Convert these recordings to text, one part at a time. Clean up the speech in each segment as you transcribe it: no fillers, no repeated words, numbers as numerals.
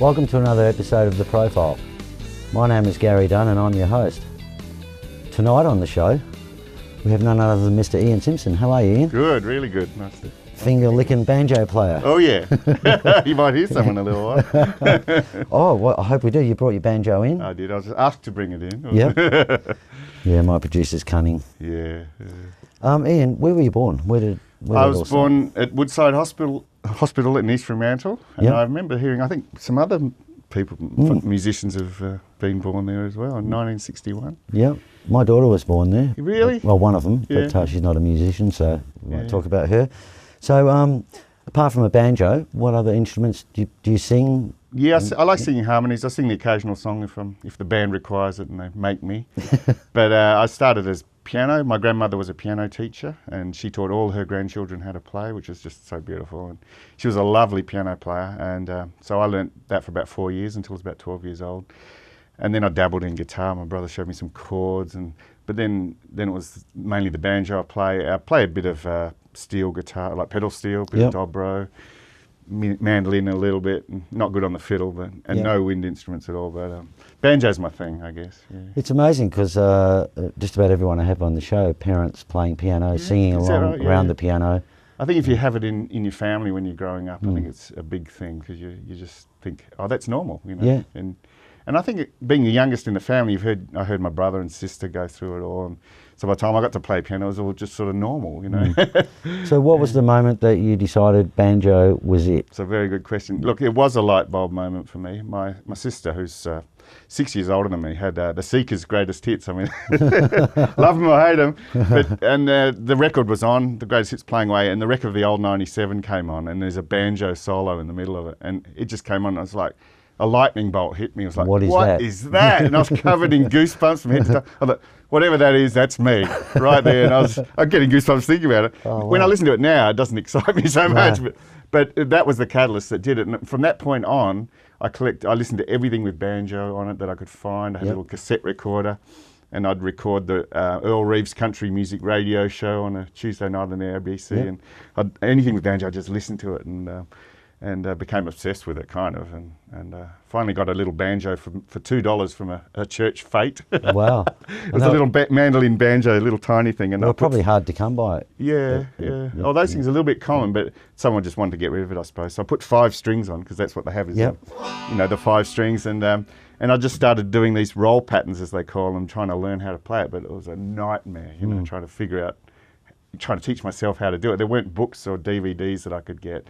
Welcome to another episode of The Profile. My name is Gary Dunn and I'm your host. Tonight on the show, we have none other than Mr. Ian Simpson. How are you, Ian? Good, really good. Nice to... Finger-licking banjo player. Oh yeah, you might hear some in a little while. Oh, well, I hope we do. You brought your banjo in? I did, I was asked to bring it in. Yep. Yeah, my producer's cunning. Yeah. Ian, where were you born? I was born at Woodside Hospital in East Fremantle, and Yep. I remember hearing, I think some other people, musicians have been born there as well in 1961. Yep. My daughter was born there. Really? Well, one of them, Yeah. but she's not a musician, so we won't Yeah. talk about her. So, apart from a banjo, what other instruments do you sing? Yeah, I like singing harmonies. I sing the occasional song if the band requires it and they make me. But I started as piano. My grandmother was a piano teacher and she taught all her grandchildren how to play, which was just so beautiful. And she was a lovely piano player, and so I learnt that for about 4 years until I was about 12 years old. And then I dabbled in guitar. My brother showed me some chords, but then it was mainly the banjo I play. I play a bit of steel guitar, like pedal steel, bit of dobro, mandolin a little bit, and not good on the fiddle, and no wind instruments at all. But banjo's my thing, I guess. Yeah. It's amazing because just about everyone I have on the show, parents playing piano, singing along around the piano. I think if you have it in your family when you're growing up, I think it's a big thing because you just think, oh, that's normal, you know. Yeah. And I think being the youngest in the family, I heard my brother and sister go through it all, and so by the time I got to play piano, it was all just sort of normal, you know. So what was the moment that you decided banjo was it? It's a very good question. Look, it was a light bulb moment for me. My sister, who's 6 years older than me, had the Seekers' greatest hits. I mean, love them or hate them. And the record was on, the greatest hits playing away, and the record of the old 97 came on, and there's a banjo solo in the middle of it, and it just came on, and I was like, a lightning bolt hit me. I was like, what is that? And I was covered in goosebumps from head to toe. I thought, whatever that is, that's me, right there. And I'm getting goosebumps thinking about it. Oh, wow. When I listen to it now, it doesn't excite me so much. But that was the catalyst that did it. And from that point on, I listened to everything with banjo on it that I could find. I had a little cassette recorder, and I'd record the Earl Reeves Country Music Radio Show on a Tuesday night on the ABC. And anything with banjo, I just listened to it, and became obsessed with it, kind of, and finally got a little banjo for $2 from a church fete. Wow. It was a little mandolin banjo, a little tiny thing. And they were probably hard to come by. Yeah. Oh, those things are a little bit common, but someone just wanted to get rid of it, I suppose. So I put 5 strings on, because that's what they have, is the 5 strings. And I just started doing these roll patterns, as they call them, trying to learn how to play it, but it was a nightmare, you know, trying to teach myself how to do it. There weren't books or DVDs that I could get,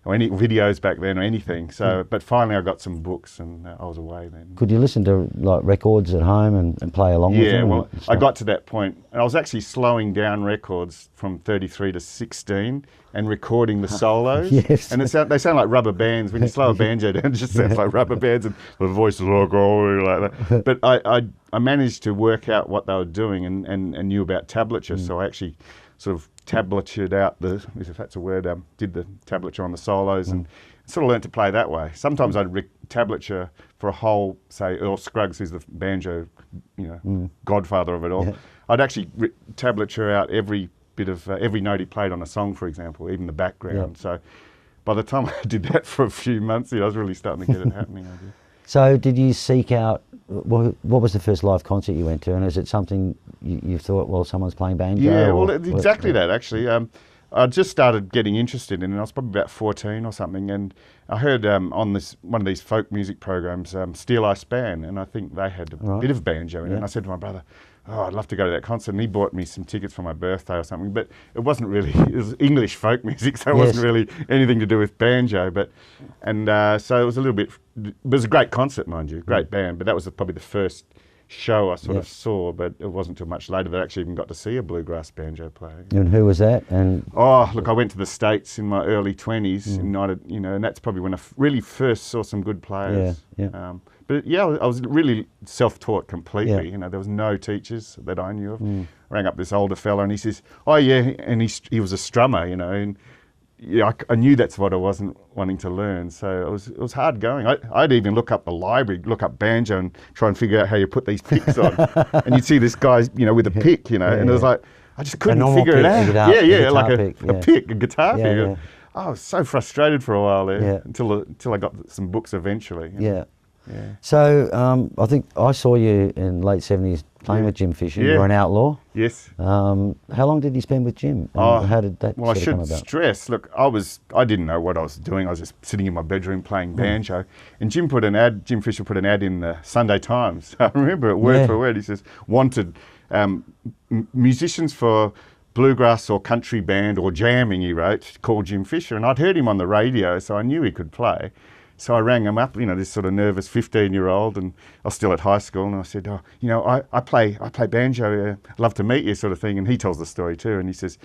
or any videos back then, or anything. So, but finally I got some books, and I was away then. Could you listen to like records at home and play along with them? Yeah, well, I got to that point, and I was actually slowing down records from 33 to 16 and recording the solos. Yes. And they sound like rubber bands. When you slow a banjo down, it just sounds like rubber bands, and the voice is like, oh, like that. But I managed to work out what they were doing and knew about tablature, so I actually sort of tablatured out if that's a word, did the tablature on the solos and sort of learnt to play that way. Sometimes I'd tablature for a whole, say, Earl Scruggs, who's the banjo, godfather of it all. Yeah. I'd actually tablature out every bit of, every note he played on a song, for example, even the background. So by the time I did that for a few months, I was really starting to get it happening, I guess. So did you seek out, what was the first live concert you went to, and is it something you thought, well, someone's playing banjo? Yeah, well, exactly that, actually. I just started getting interested in it. I was probably about 14 or something, and I heard on one of these folk music programs, Steel Eye Span, and I think they had a bit of banjo in it. And I said to my brother, oh, I'd love to go to that concert, and he bought me some tickets for my birthday or something, but it wasn't really, it was English folk music, so it wasn't really anything to do with banjo, so it was a little bit, it was a great concert, mind you, great band, but that was probably the first show I sort of saw, but it wasn't too much later that I actually even got to see a bluegrass banjo player. And who was that? Oh, look, I went to the States in my early 20s, and that's probably when I really first saw some good players. But I was really self-taught completely. You know, there was no teachers that I knew of. I rang up this older fella, and he says, "Oh yeah," and he was a strummer, you know, and I knew that's what I wasn't wanting to learn. So it was hard going. I'd even look up the library, look up banjo, and try and figure out how you put these picks on. And you'd see this guy, with a pick, and it was like I just couldn't figure it out. A like a pick, a guitar pick. I was so frustrated for a while there Yeah. until I got some books eventually. you know. Yeah. Yeah. So I think I saw you in late 70s playing with Jim Fisher. You Yeah. were an outlaw. Yes. How long did you spend with Jim? And how did that Well, I sort of come should about? stress. Look, I didn't know what I was doing. I was just sitting in my bedroom playing banjo, and Jim Fisher put an ad in the Sunday Times. I remember it word for word. He says, "Wanted musicians for bluegrass or country band or jamming." He wrote, called Jim Fisher, and I'd heard him on the radio, so I knew he could play. So I rang him up, this sort of nervous 15-year-old, and I was still at high school, and I said, I play banjo, love to meet you, sort of thing. And he tells the story too, and he says,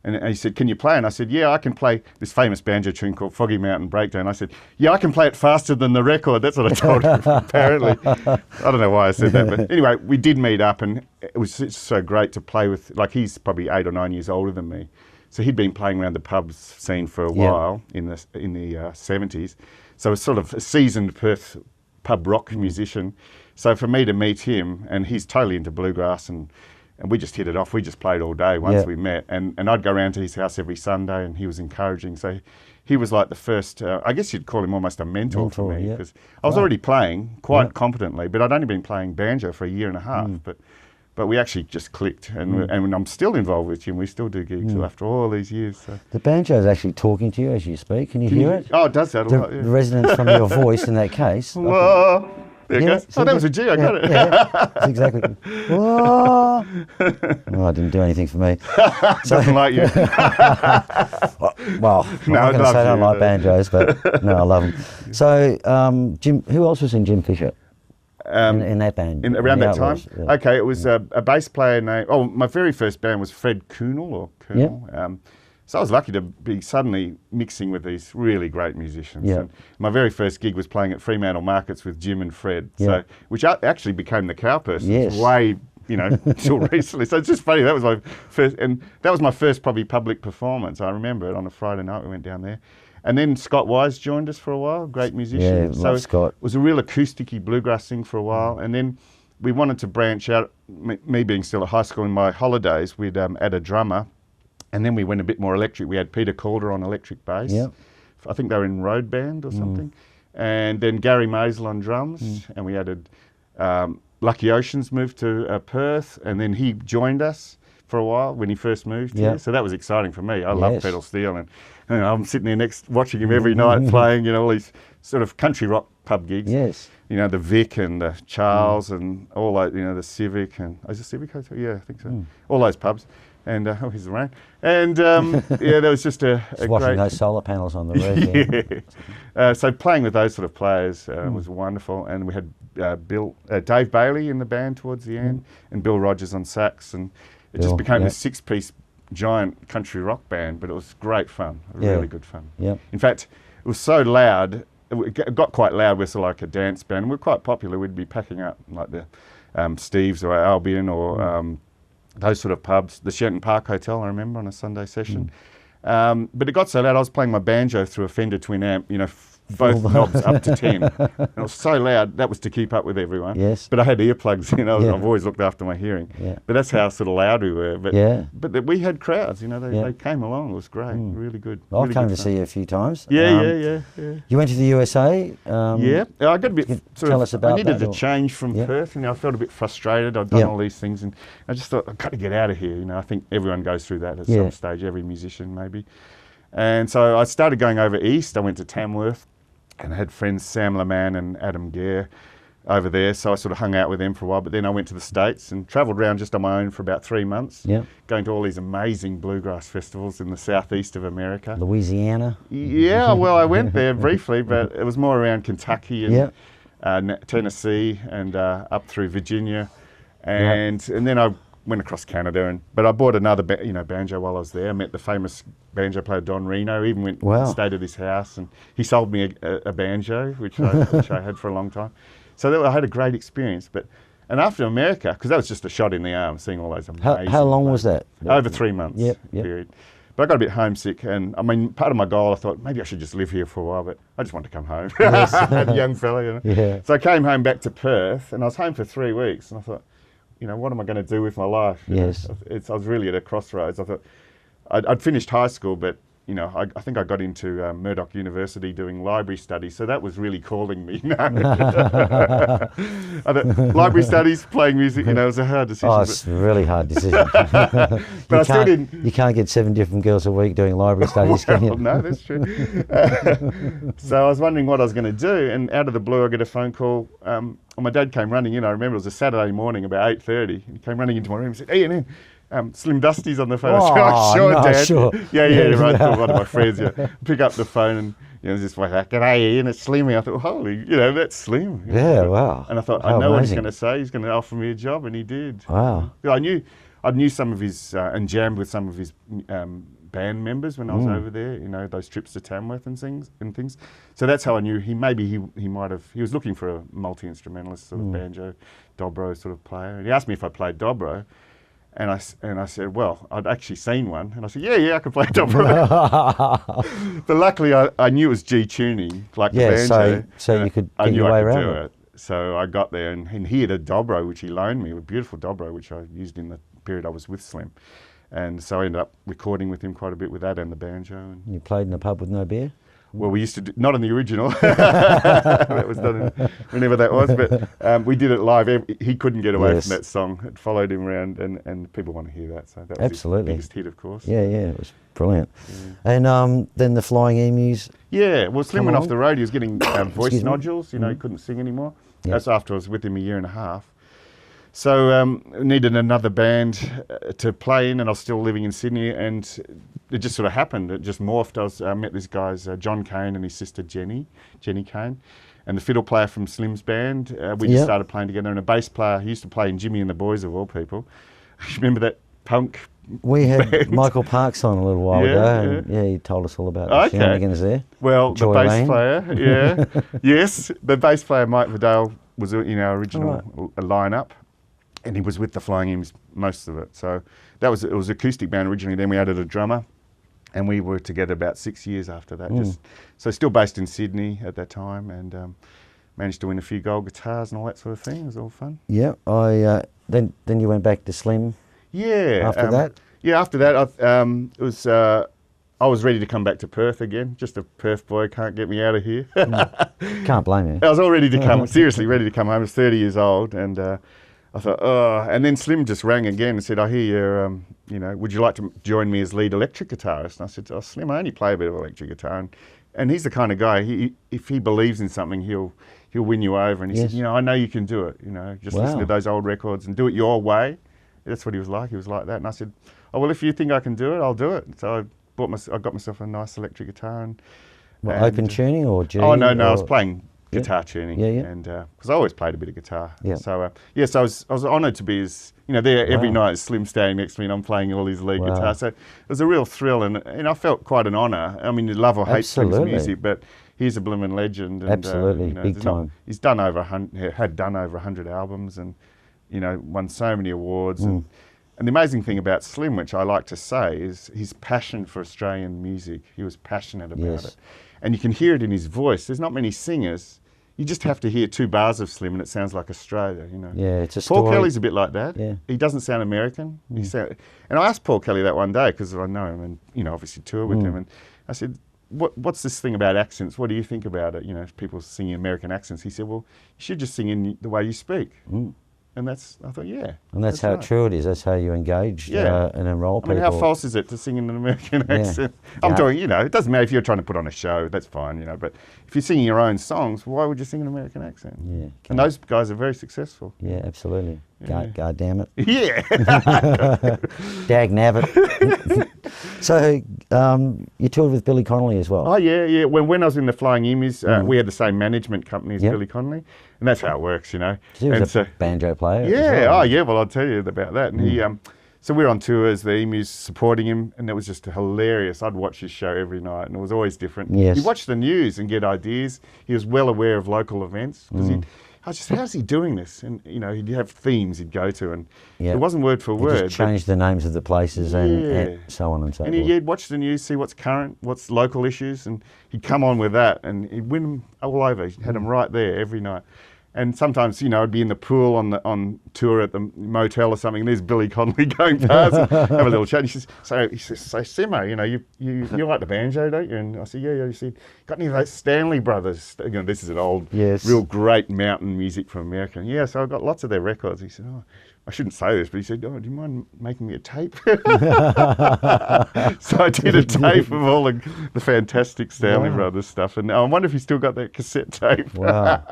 can you play? And I said, yeah, I can play this famous banjo tune called Foggy Mountain Breakdown. I said, yeah, I can play it faster than the record. That's what I told him, apparently. I don't know why I said that, but anyway, we did meet up, and it was so great to play with, he's probably 8 or 9 years older than me. So he'd been playing around the pubs scene for a while in the 70s. So a sort of a seasoned Perth pub rock musician. So for me to meet him, and he's totally into bluegrass, and we just hit it off. We just played all day once we met. And I'd go around to his house every Sunday, and he was encouraging. So he was like the first, I guess you'd call him almost a mentor for me, because I was already playing quite competently, but I'd only been playing banjo for a year and a half. But we actually just clicked, and I'm still involved with him. We still do gigs after all these years. So. The banjo is actually talking to you as you speak. Can you hear it? Oh, it does that a lot, The resonance from your voice in that case. Whoa. There it goes. Oh, that was a G, I got it. Yeah, that's exactly. Whoa. Well, I didn't do anything for me. Nothing like you. Well, I'm not going to say I don't like banjos, but no, I love them. So, Jim, who else was in Jim Fisher? In that band? Around that time? Outlaws, yeah. Okay, it was a bass player named, my very first band was Fred Connolly. So I was lucky to be suddenly mixing with these really great musicians. Yeah. And my very first gig was playing at Fremantle Markets with Jim and Fred, which actually became the Cowpersons way, until recently. So it's just funny, that was my first, and that was my first probably public performance. I remember it on a Friday night, we went down there. And then Scott Wise joined us for a while, great musician. Yeah, love Scott. It was a real acoustic-y bluegrass thing for a while. And then we wanted to branch out, me being still at high school in my holidays, we'd add a drummer. And then we went a bit more electric. We had Peter Calder on electric bass. Yep. I think they were in Road Band or something. And then Gary Maisel on drums. And we added Lucky Oceans moved to Perth. And then he joined us for a while when he first moved here. So that was exciting for me. I love pedal steel. And I'm sitting there watching him every night playing, all these sort of country rock pub gigs. Yes. The Vic and the Charles and all those, the Civic and, is it Civic Hotel? Yeah, I think so. All those pubs. And, here's the rain. And, there was just a watching great... those solar panels on the roof. So playing with those sort of players was wonderful. And we had Dave Bailey in the band towards the end and Bill Rogers on sax. And it just became a 6-piece giant country rock band, but it was great fun, really good fun. Yep. In fact, it was so loud, it got quite loud. We're sort of like a dance band. We're quite popular. We'd be packing up like the Steve's or Albion or those sort of pubs. The Shenton Park Hotel, I remember, on a Sunday session. But it got so loud, I was playing my banjo through a Fender twin amp, both knobs up to 10. And it was so loud, that was to keep up with everyone. Yes. But I had earplugs, I've always looked after my hearing. Yeah. But that's how sort of loud we were. But we had crowds, they came along, it was great, really good. I've really come good to fun. see you a few times. Yeah. You went to the USA. I got a bit tell us about I needed that, a change from Perth, I felt a bit frustrated. I'd done all these things and I just thought, I've got to get out of here, I think everyone goes through that at some stage, every musician maybe. And so I started going over east. I went to Tamworth and I had friends Sam Laman and Adam Gare over there, so I sort of hung out with them for a while. But then I went to the States and travelled around just on my own for about 3 months, going to all these amazing bluegrass festivals in the southeast of America. Louisiana? Yeah, well, I went there briefly, but it was more around Kentucky and Tennessee and up through Virginia. And then I went across Canada, but I bought another banjo while I was there. I met the famous banjo player Don Reno. Even went and stayed at his house, and he sold me a banjo, which I had for a long time. So I had a great experience. And after America, because that was just a shot in the arm, seeing all those amazing. How long was that? Over 3 months period. But I got a bit homesick, and part of my goal, I thought maybe I should just live here for a while, but I just wanted to come home. A young fella, So I came home back to Perth, and I was home for 3 weeks, and I thought, what am I going to do with my life? I was really at a crossroads. I thought I'd finished high school, but you know, I think I got into Murdoch University doing library studies, so that was really calling me. Library studies, playing music, you know, it was a hard decision. Oh, it's a really hard decision. But I still didn't. You can't get 7 different girls a week doing library studies, can you? No, that's true. So I was wondering what I was going to do, and out of the blue I get a phone call. My dad came running in. I remember it was a Saturday morning about 8:30. He came running into my room and said, "Ian, Slim Dusty's on the phone." Oh, I said, "Oh, sure, no, Dad." sure. Yeah, right. To one of my friends, pick up the phone and just like, "G'day, Ian, it's Slimmy." I thought, holy, that's Slim. Yeah, wow. And I thought, I know what he's going to say. He's going to offer me a job, and he did. Wow. I knew some of his and jammed with some of his band members when I was over there. You know, those trips to Tamworth and things. So that's how I knew he was looking for a multi-instrumentalist, sort of banjo, dobro sort of player. And he asked me if I played dobro. And I said, well, I'd actually seen one. And I said, yeah, I could play dobro. But luckily, I knew it was G tuning, like the banjo. So you could get your way around it. So I got there, and he had a dobro, which he loaned me, a beautiful dobro, which I used in the period I was with Slim. And so I ended up recording with him quite a bit with that and the banjo. And you played in a pub with no beer? Well, we used to do, not in the original. That was done whenever that was, but we did it live. He couldn't get away from that song. It followed him around, and people want to hear that. So that was his biggest hit, of course. Yeah, it was brilliant. Yeah. And then the Flying Emus. Yeah, well, Slim went off the road. He was getting voice nodules. He couldn't sing anymore. Yep. That's after I was with him 1.5 years. So needed another band to play in, and I was still living in Sydney, and it just sort of happened. It just morphed. I met these guys, John Kane and his sister Jenny Kane, and the fiddle player from Slim's band. We just started playing together, and a bass player. He used to play in Jimmy and the Boys, of all people. Remember that punk? We had band? Michael Parks on a little while ago, and he told us all about the shenanigans there. Well, the bass player, yes, the bass player Mike Vidal was in our original lineup. And he was with the Flying Emus most of it. So it was acoustic band originally. Then we added a drummer, and we were together about 6 years after that. So still based in Sydney at that time, and managed to win a few gold guitars and all that sort of thing. It was all fun. Yeah, then you went back to Slim. Yeah. After that. Yeah, after that, I was ready to come back to Perth again. Just a Perth boy, can't get me out of here. Can't blame you. I was all ready to come. Seriously, ready to come home. I was 30 years old, and I thought, and then Slim just rang again and said, I hear you're, would you like to join me as lead electric guitarist? And I said, Slim, I only play a bit of electric guitar. And he's the kind of guy, if he believes in something, he'll win you over. And he said, I know you can do it. Just listen to those old records and do it your way. That's what he was like. He was like that. And I said, well, if you think I can do it, I'll do it. So I got myself a nice electric guitar. And open tuning or G? Oh, no, I was playing guitar tuning, yeah. And because I always played a bit of guitar, yeah. So so I was honoured to be there every night. Slim standing next to me, and I'm playing all his lead guitar. So it was a real thrill, and I felt quite an honour. I mean, you love or hate Slim's music, but he's a blooming legend. And, absolutely, big time. He's done had done over 100 albums, and won so many awards. And the amazing thing about Slim, which I like to say, is his passion for Australian music. He was passionate about it, and you can hear it in his voice. There's not many singers. You just have to hear 2 bars of Slim and it sounds like Australia, Yeah, it's a story. Paul Kelly's a bit like that. Yeah. He doesn't sound American. And I asked Paul Kelly that one day because I know him and, obviously tour with him. And I said, what's this thing about accents? What do you think about it? People singing American accents. He said, well, you should just sing in the way you speak. And I thought, yeah. And that's how true it is. That's how you engage and enroll people. I mean, how false is it to sing in an American accent? I'm talking, it doesn't matter if you're trying to put on a show, that's fine, but if you're singing your own songs, why would you sing an American accent? Yeah. And those guys are very successful. Yeah, absolutely. God damn it. Yeah. Dag nabbit. So you toured with Billy Connolly as well? Oh, yeah. When I was in the Flying Emus, we had the same management company as Billy Connolly, and that's how it works, He was a banjo player. Yeah, well, I'll tell you about that. And he, so we were on tour as the Emus supporting him, and it was just hilarious. I'd watch his show every night, and it was always different. Yes. He'd watch the news and get ideas. He was well aware of local events, because I was just, how's he doing this? And, he'd have themes he'd go to, and it wasn't word for word. Just change the names of the places and so on and so forth. And he'd watch the news, see what's current, what's local issues, and he'd come on with that, and he'd win them all over. He had them right there every night. And sometimes, I'd be in the pool on tour at the motel or something, and there's Billy Connolly going past, and have a little chat. And he says, so Simo, you know, you like the banjo, don't you? And I said, yeah. He said, got any of those Stanley Brothers? You know, this is an old, real great mountain music from America. And yeah, so I got lots of their records. He said, oh, I shouldn't say this, but he said, oh, do you mind making me a tape? So I did a tape of all the fantastic Stanley Brothers stuff. And I wonder if he's still got that cassette tape. Wow,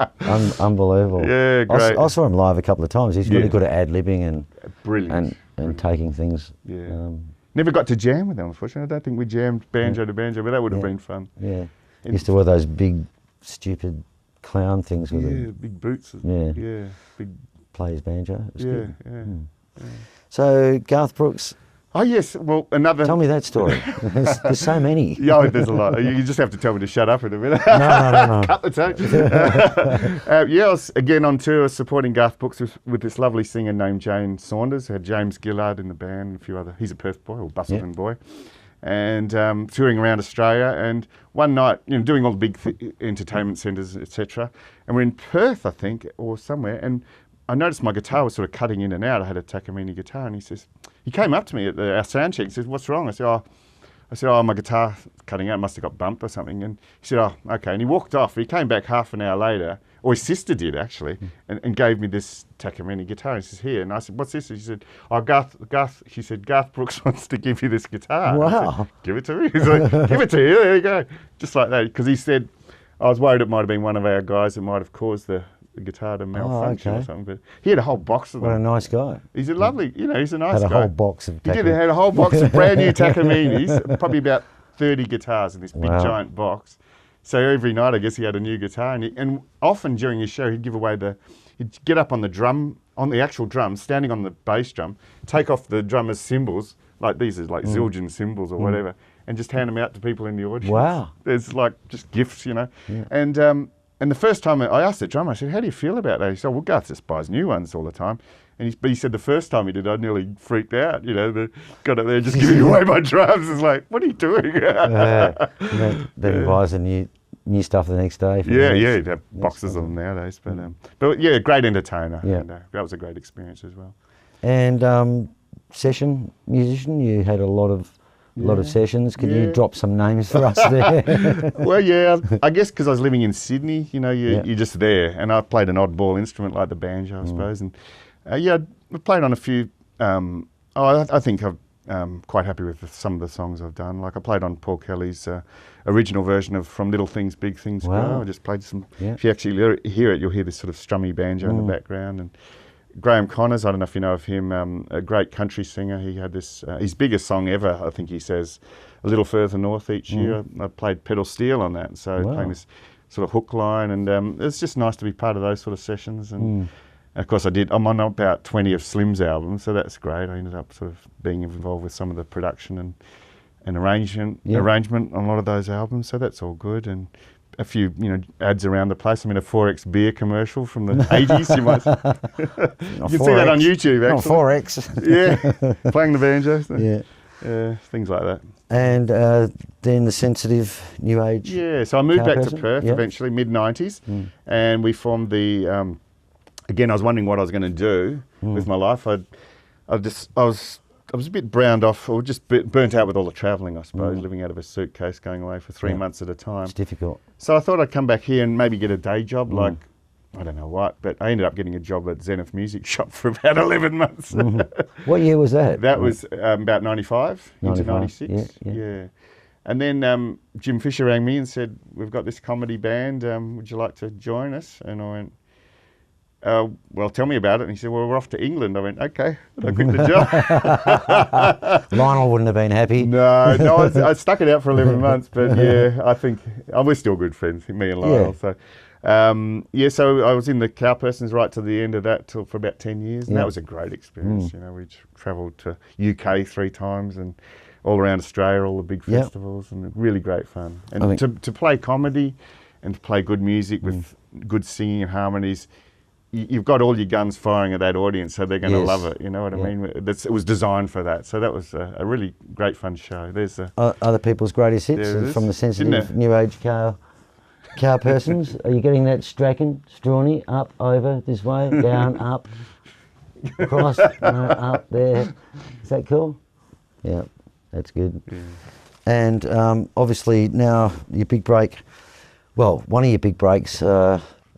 unbelievable. Yeah, great. I saw him live a couple of times. He's really good at ad-libbing and brilliant and taking things. Yeah. Never got to jam with them, unfortunately. I don't think we jammed banjo to banjo, but that would have been fun. Yeah. Used to wear those big, stupid clown things with them. Yeah, big boots. Yeah. Big. Plays banjo. It was good. Yeah. So Garth Brooks. Oh yes, well another. Tell me that story. There's so many. Yeah, there's a lot. You just have to tell me to shut up in a minute. No. Cut the tape. I was again on tour supporting Garth Brooks with this lovely singer named Jane Saunders. Had James Gillard in the band, and a few other. He's a Perth boy or Busselton boy, and touring around Australia. And one night, you know, doing all the big entertainment centres, etc. And we're in Perth, I think, or somewhere, and I noticed my guitar was sort of cutting in and out. I had a Takamine guitar, and he came up to me at our sound check. He says, "What's wrong?" I said, "Oh, my guitar cutting out. Must have got bumped or something." And he said, "Oh, okay." And he walked off. He came back half an hour later, or his sister did actually, and gave me this Takamine guitar. He says, "Here." And I said, "What's this?" He said, "Oh, Garth." She said, "Garth Brooks wants to give you this guitar." Wow. I said, "Give it to me." He's like, "Give it to you. There you go." Just like that, because he said, I was worried it might have been one of our guys that might have caused the guitar to malfunction or something, but he had a whole box of them. What a nice guy. He's a lovely, you know, he's a nice guy. Had a whole box of He had a whole box of brand new Takaminis, probably about 30 guitars in this big giant box. So every night I guess he had a new guitar, and often during his show he'd give away he'd get up on the drum, on the actual drum, standing on the bass drum, take off the drummer's cymbals, like these are like Zildjian cymbals or whatever, and just hand them out to people in the audience. Wow. There's like just gifts, you know. Yeah. And the first time I asked the drummer, I said, "How do you feel about that?" He said, "Well, Garth just buys new ones all the time." But he said the first time he did, I nearly freaked out. You know, got up there just giving away my drums. It's like, what are you doing? Then he buys the new stuff the next day. He'd have boxes of them nowadays. But yeah, great entertainer. Yeah. And, that was a great experience as well. And session musician, you had a lot of sessions. Could you drop some names for us there? Well, yeah, I guess because I was living in Sydney, you know, you're just there. And I played an oddball instrument like the banjo, I suppose. And I played on a few. I think I'm quite happy with some of the songs I've done. Like I played on Paul Kelly's original version of From Little Things, Big Things Grow. I just played some. Yeah. If you actually hear it, you'll hear this sort of strummy banjo in the background. And Graham Connors, I don't know if you know of him, a great country singer. He had this, his biggest song ever, I think he says, A Little Further North each year. I played pedal steel on that, so playing this sort of hook line, and it's just nice to be part of those sort of sessions. And of course I'm on about 20 of Slim's albums, so that's great. I ended up sort of being involved with some of the production and arrangement on a lot of those albums, so that's all good. And a few, you know, ads around the place. I'm in a 4X beer commercial from the 80s. You might, you can see that on YouTube, actually. 4X. Yeah, playing the banjo. So, things like that. And then the sensitive new age. Yeah, so I moved back to Perth eventually, mid-90s, and we formed the. Again, I was wondering what I was going to do with my life. I was a bit browned off, or just burnt out with all the travelling, I suppose, living out of a suitcase, going away for 3 months at a time. It's difficult. So I thought I'd come back here and maybe get a day job, like, I don't know what, but I ended up getting a job at Zenith Music Shop for about 11 months. What year was that? That was about 95 into 96. Yeah. And then Jim Fisher rang me and said, "We've got this comedy band, would you like to join us?" And I went, "Well, tell me about it." And he said, "Well, we're off to England." I went, "Okay." And I quit the job. Lionel wouldn't have been happy. No, I stuck it out for 11 months, but yeah, I think we're still good friends, me and Lionel. So, so I was in the Cowpersons right to the end of that for about 10 years, and that was a great experience. You know, we travelled to UK 3 times and all around Australia, all the big festivals, and really great fun. And to play comedy and to play good music with good singing and harmonies, you've got all your guns firing at that audience, so they're going to love it. You know what I mean? It was designed for that. So that was a really great fun show. There's other people's greatest hits from the sensitive new age cow persons. Are you getting that Strachan, Strawny, up, over, this way, down, up? across, up there. Is that cool? Yeah, that's good. Yeah. And obviously now your big break, well, one of your big breaks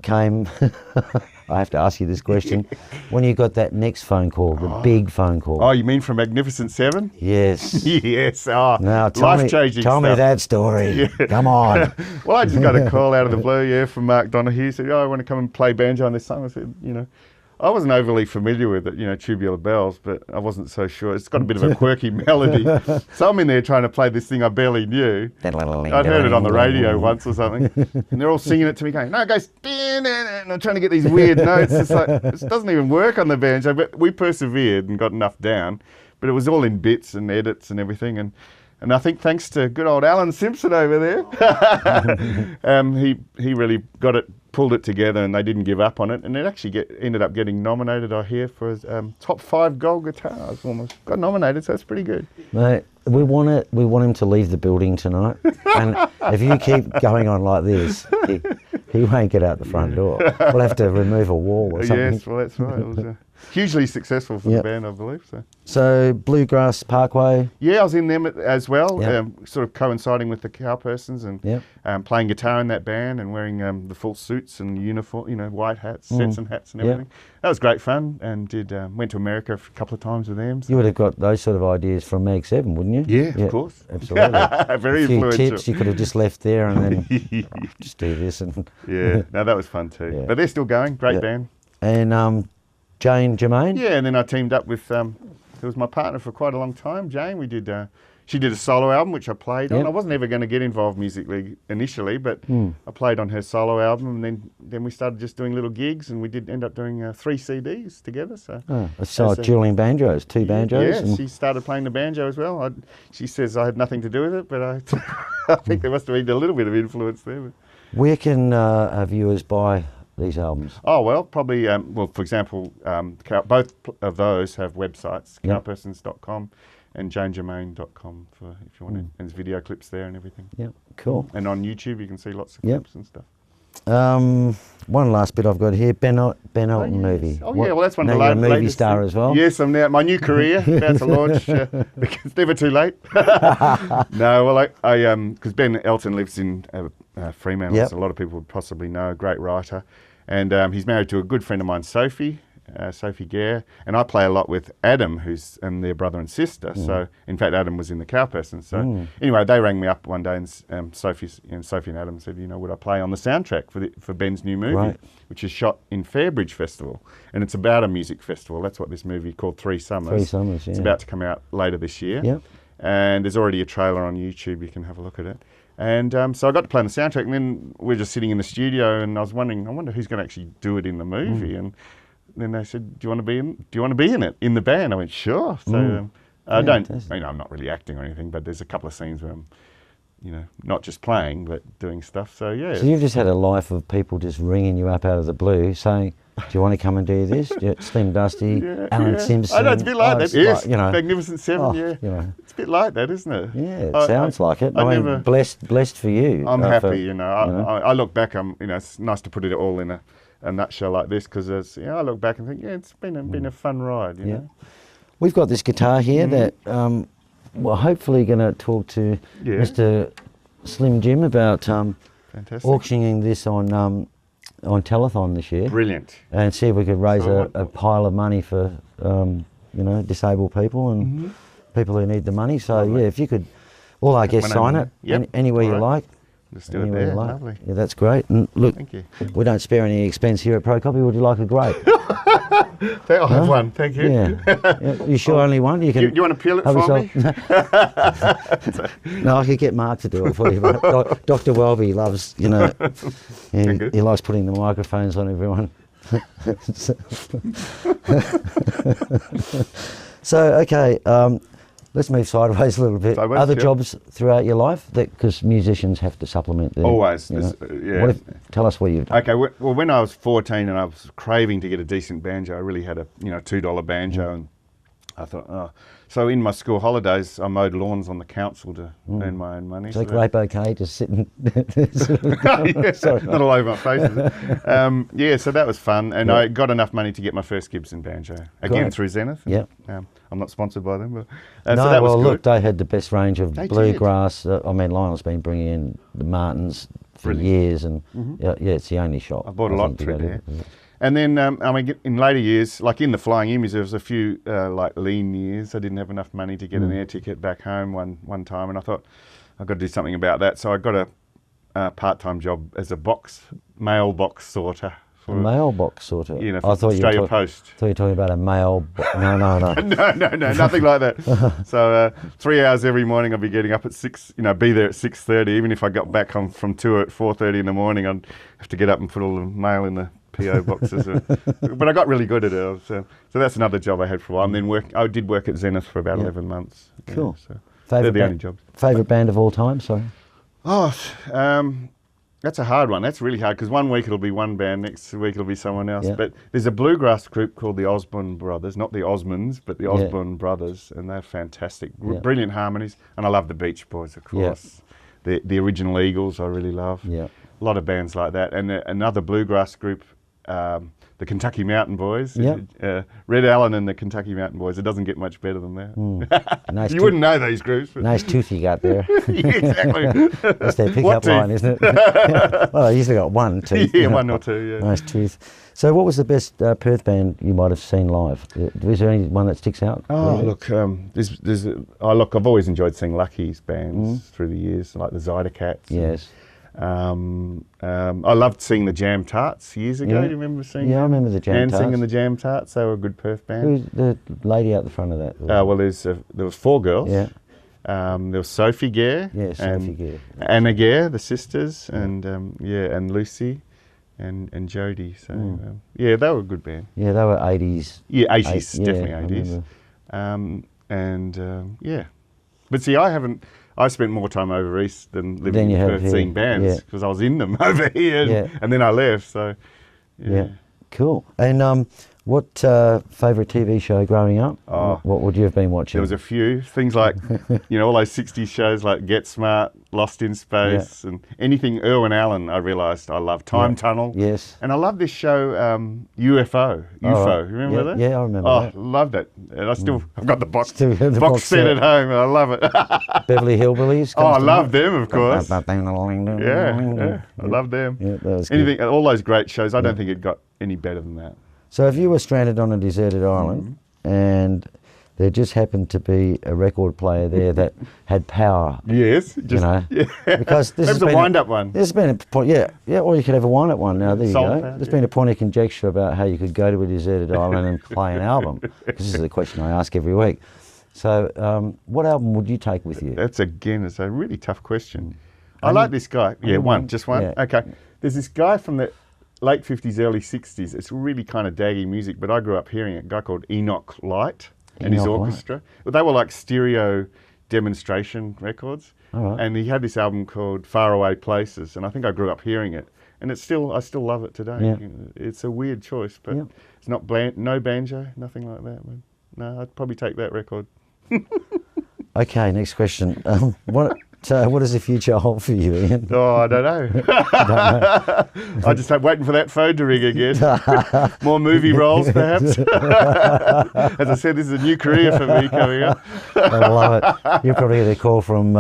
came, I have to ask you this question, when you got that next phone call, the big phone call. Oh, you mean from Magnificent Seven? Yes. Yes. Oh, now, life-changing Tell me that story. Yeah. Come on. Well, I just got a call out of the blue, from Mark Donahue. He said, I want to come and play banjo on this song. I said, I wasn't overly familiar with it, Tubular Bells, but I wasn't so sure. It's got a bit of a quirky melody. So I'm in there trying to play this thing I barely knew. I'd heard it on the radio once or something. And they're all singing it to me going, no, it goes, and I'm trying to get these weird notes. It's like, it doesn't even work on the banjo, but we persevered and got enough down. But it was all in bits and edits and everything. And I think thanks to good old Ian Simpson over there, he really pulled it together, and they didn't give up on it, and it actually ended up getting nominated, I hear, for top 5 gold guitars. Almost got nominated, so it's pretty good. Mate, we want him to leave the building tonight, and if you keep going on like this, he won't get out the front door. We'll have to remove a wall or something. Yes, well, that's right. It was hugely successful for the band, I believe. So Bluegrass Parkway. Yeah, I was in them as well, sort of coinciding with the Cowpersons, and playing guitar in that band and wearing the full suits and uniform, white hats, Stetson hats and everything. That was great fun, and went to America a couple of times with them. So. You would have got those sort of ideas from Mag 7, wouldn't you? Yeah, of course. Absolutely. Very a few influential. tips you could have just left there and then just do this. And no, that was fun too. Yeah. But they're still going, great band. And Jane Germain? Yeah, and then I teamed up with, who was my partner for quite a long time, Jane. We did, she did a solo album, which I played on. I wasn't ever going to get involved musically initially, but I played on her solo album, and then we started just doing little gigs, and we did end up doing 3 CDs together. So dueling banjos, 2 banjos. Yeah, she started playing the banjo as well. She says I had nothing to do with it, but I think there must have been a little bit of influence there. But. Where can our viewers buy these albums? Oh, well, probably, for example, both of those have websites, cowpersons.com and janegermain.com if you want it. And there's video clips there and everything. Yeah, cool. And on YouTube you can see lots of clips and stuff. One last bit I've got here, Ben Elton movie. Oh, yeah, well, that's one of the latest. You're a movie latest star thing. as well? Yes, I'm now, my new career, about to launch, it's never too late. No, well, because Ben Elton lives in Fremantle, as a lot of people would possibly know, a great writer. And he's married to a good friend of mine, Sophie Gare, and I play a lot with Adam, and their brother and sister. So, in fact, Adam was in the Cowpersons. So, anyway, they rang me up one day, and Sophie and Adam said, would I play on the soundtrack for Ben's new movie, which is shot in Fairbridge Festival, and it's about a music festival. That's what this movie called 3 Summers. 3 Summers, yeah. It's about to come out later this year. Yep. And there's already a trailer on YouTube. You can have a look at it. And so I got to play on the soundtrack, and then we're just sitting in the studio, and I was wondering, I wonder who's going to actually do it in the movie. And then they said, "Do you want to be in it in the band?" I went, "Sure." So I don't, I'm not really acting or anything, but there's a couple of scenes where I'm, not just playing but doing stuff. So yeah. So you've just had a life of people just ringing you up out of the blue, saying, "Do you want to come and do this?" Slim Dusty, Alan Simpson. I know it's a bit like that. Yes, like, Magnificent Seven. It's a bit like that, isn't it? Yeah, it sounds like it. I mean, blessed for you. I'm happy. I look back. It's nice to put it all in a nutshell like this, because I look back and think, it's been a fun ride. You know? We've got this guitar here that we're hopefully going to talk to Mr. Slim Jim about auctioning this on telethon this year. Brilliant. And see if we could raise a pile of money for disabled people and people who need the money. So if you could, all our guests sign it anywhere you like. Let's do it there. Lovely. Yeah, that's great. And look, thank you. We don't spare any expense here at ProCopy. Would you like a grape? I'll have one. Thank you. Yeah. You sure only one? You can. Do you want to peel it for me? No, I could get Mark to do it for you. But Dr. Welby loves, he likes putting the microphones on everyone. So, okay. Let's move sideways a little bit. Other jobs throughout your life, because musicians have to supplement their... Always. Tell us what you've done. Okay, well, when I was 14 and I was craving to get a decent banjo, I really had a $2 banjo, I thought, oh. So in my school holidays, I mowed lawns on the council to earn my own money. Is that grape okay, just sitting? Sorry, not all over my face, is it? Yeah, so that was fun. And I got enough money to get my first Gibson banjo. Again, through Zenith. Yeah. I'm not sponsored by them. But, no, so that was good. Look, they had the best range of They bluegrass. I mean, Lionel's been bringing in the Martins for years, and it's the only shop. I bought a lot through there. Yeah. And then, I mean, in later years, like in the Flying Emus, there was a few like lean years. I didn't have enough money to get an air ticket back home one time, and I thought I've got to do something about that. So I got a part-time job as a mailbox sorter. A mailbox sorter. You know, I thought Australia Post. I thought you were talking about a mail. No. no, nothing like that. So 3 hours every morning, I'd be getting up at 6. You know, be there at 6:30. Even if I got back home from 2 at 4:30 in the morning, I'd have to get up and put all the mail in the PO boxes. But I got really good at it. So that's another job I had for a while. And then I did work at Zenith for about 11 months. Cool. So they're the only jobs. Favourite band of all time? Sorry. Oh, that's a hard one. That's really hard because one week it'll be one band, next week it'll be someone else. Yeah. But there's a bluegrass group called the Osborne Brothers, not the Osmonds, but the Osborne Brothers, and they're fantastic, brilliant harmonies. And I love the Beach Boys, of course. The original Eagles, I really love. Yeah. A lot of bands like that. And another bluegrass group, the Kentucky Mountain Boys. Red Allen and the Kentucky Mountain Boys. It doesn't get much better than that. Nice you wouldn't know these groups. But nice tooth you got there. Yeah, exactly. That's their pickup line, isn't it? Well, I usually got one tooth. Yeah, one or two, yeah. Nice tooth. So what was the best Perth band you might have seen live? Is there any one that sticks out? Oh, look, I've always enjoyed seeing Lucky's bands through the years, like the Zydercats. Yes. I loved seeing the Jam Tarts years ago. Do you remember seeing them? I remember the Jam Tarts. Dancing and the Jam Tarts. They were a good Perth band. Who's the lady out the front of that? Well, there was 4 girls. Yeah. There was Sophie Gare. Yeah, Sophie Gare. Anna Gare, the sisters, and and Lucy, and Jodie. So they were a good band. Yeah, they were 80s. Yeah, 80s, definitely 80s. But see, I spent more time over east than living in Perth seeing bands because I was in them over here and then I left. So Cool. And what favourite TV show growing up? What would you have been watching? There was a few things like, all those 60s shows like Get Smart, Lost in Space, and anything Irwin Allen. I realised I loved Time Tunnel. Yes. And I love this show UFO. UFO. You remember that? Yeah, I remember that. Oh, loved it. And I've got the box set set at home. And I love it. Beverly Hillbillies. I love them, of course. I love them. Yeah, that was good. All those great shows. I don't think it got any better than that. So if you were stranded on a deserted island and there just happened to be a record player there that had power. Yes. Because this has been a wind-up one. There's been a point, or you could have a wind-up one. Now, there you go. There's been a point of conjecture about how you could go to a deserted island and play an album. Because this is a question I ask every week. So what album would you take with you? It's a really tough question. I like this guy. Yeah, just one? Yeah. Okay. There's this guy from the late 50s, early 60s. It's really kind of daggy music, but I grew up hearing it. A guy called Enoch Light and his orchestra. But they were like stereo demonstration records. All right. And he had this album called Faraway Places, and I think I grew up hearing it. And I still love it today. Yeah. It's a weird choice, but it's not no banjo, nothing like that. But no, I'd probably take that record. Okay, next question. What does the future hold for you, Ian? Oh, I don't know. I just am waiting for that phone to ring again. More movie roles, perhaps. As I said, this is a new career for me coming up. I love it. You're probably get a call from,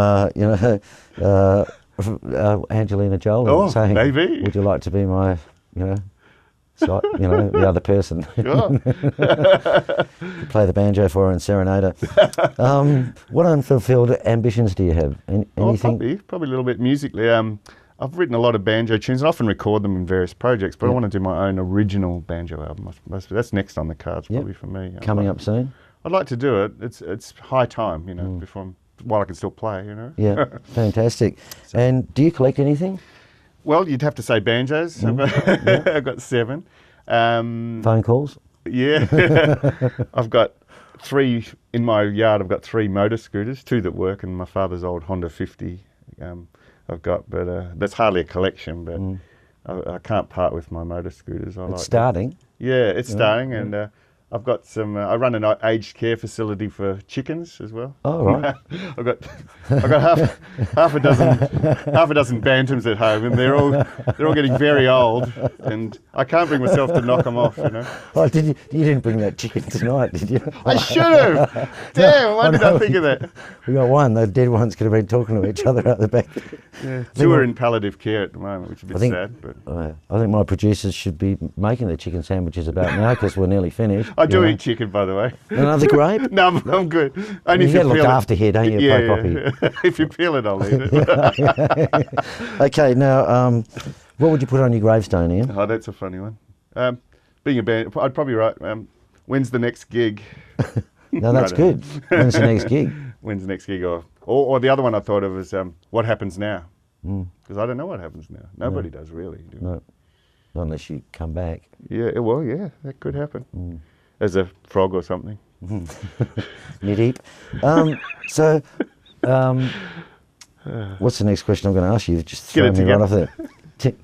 Angelina Jolie saying, maybe. Would you like to be my, the other person? Sure. Play the banjo for her and serenade her. What unfulfilled ambitions do you have? Anything? Probably a little bit musically. I've written a lot of banjo tunes and often record them in various projects, but I want to do my own original banjo album. That's next on the cards probably for me. Coming up soon? I'd like to do it. It's high time, while I can still play, Yeah, fantastic. And do you collect anything? Well, you'd have to say banjos. I've got 7. Phone calls? Yeah. I've got 3 in my yard. I've got 3 motor scooters, 2 that work, and my father's old Honda 50 I've got. But that's hardly a collection, but I can't part with my motor scooters. Starting? Yeah, it's starting, and I've got some. I run an aged care facility for chickens as well. Oh, right. I've got half a dozen bantams at home, and they're all getting very old, and I can't bring myself to knock them off. You know. Oh, did you? You didn't bring that chicken tonight, did you? I should have. Damn! Why did I think of that? We got one. The dead ones could have been talking to each other out the back. Yeah, two are in palliative care at the moment, which is a bit sad. But I think my producers should be making the chicken sandwiches about now because we're nearly finished. I do eat chicken, by the way. Another grape? No, I'm good. Only you get looked after here, don't you, ProCopy? Yeah. If you peel it, I'll eat it. Okay, now, what would you put on your gravestone, Ian? Oh, that's a funny one. Being a band, I'd probably write, when's the next gig? No, that's good. When's the next gig? When's the next gig? Or the other one I thought of is, what happens now? Because I don't know what happens now. Nobody does, really. No, not unless you come back. Yeah, well, yeah, that could happen. As a frog or something. Knee-deep. What's the next question I'm going to ask you? You've just thrown me right off there.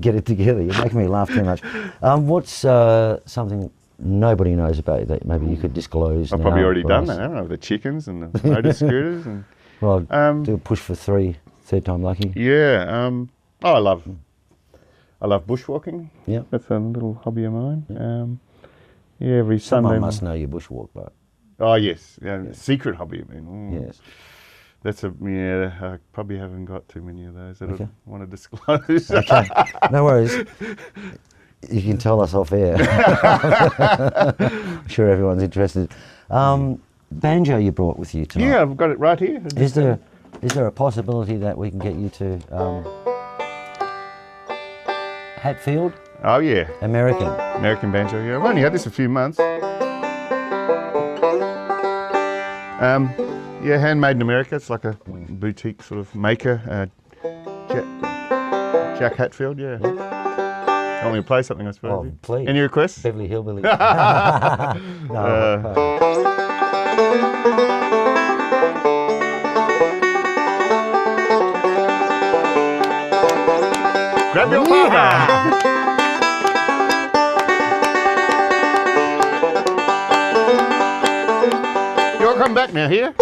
Get it together. You're making me laugh too much. What's something nobody knows about that maybe you could disclose? I've probably already done that, haven't I? With the chickens and the motor scooters. And, well, do a push for third time lucky. Yeah. I love bushwalking. Yeah. That's a little hobby of mine. Yeah, every Sunday. Someone must know you bushwalk, but. Oh yes, secret hobby. I mean, yes. That's I probably haven't got too many of those that I want to disclose. Okay, no worries. You can tell us off air. I'm sure everyone's interested. Banjo you brought with you tonight. Yeah, I've got it right here. Is there a possibility that we can get you to Hatfield? Oh yeah. American banjo, yeah. I've only had this a few months. Yeah, handmade in America. It's like a boutique sort of maker. Jack Hatfield, yeah. Want me to play something, I suppose? Oh, please. Any requests? Beverly Hillbilly. Grab your father! You'll come back now, here?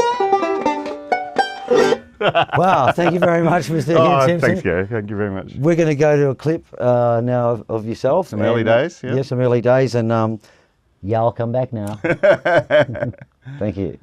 Wow, thank you very much, Mr. Ian Simpson. Thanks, Gary. Thank you very much. We're going to go to a clip now of yourself. Some early days, yeah. Yeah, some early days, and I'll come back now. Thank you.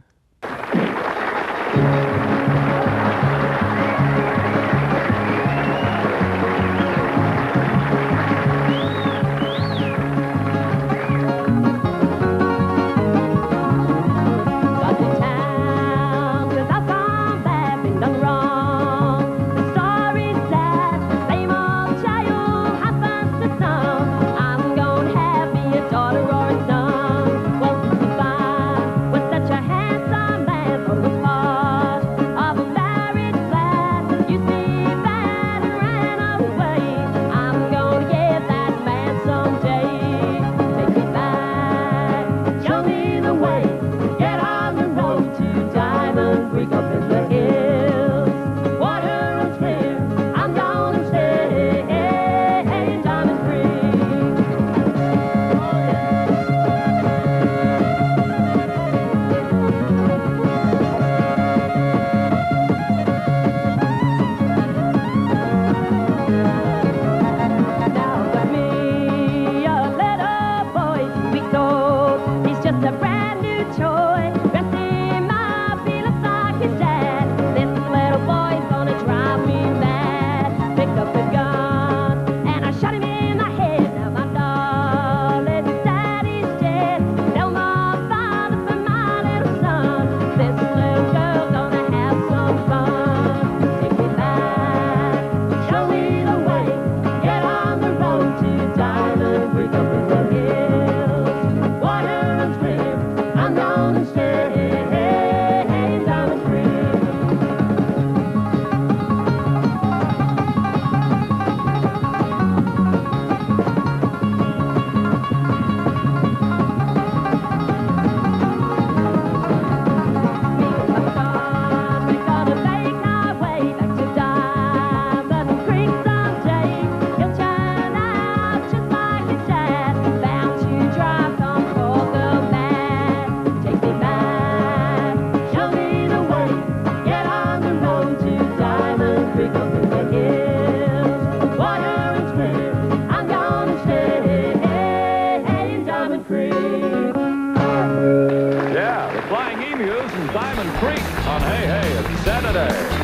Simon Creek on Hey Hey, it's Saturday.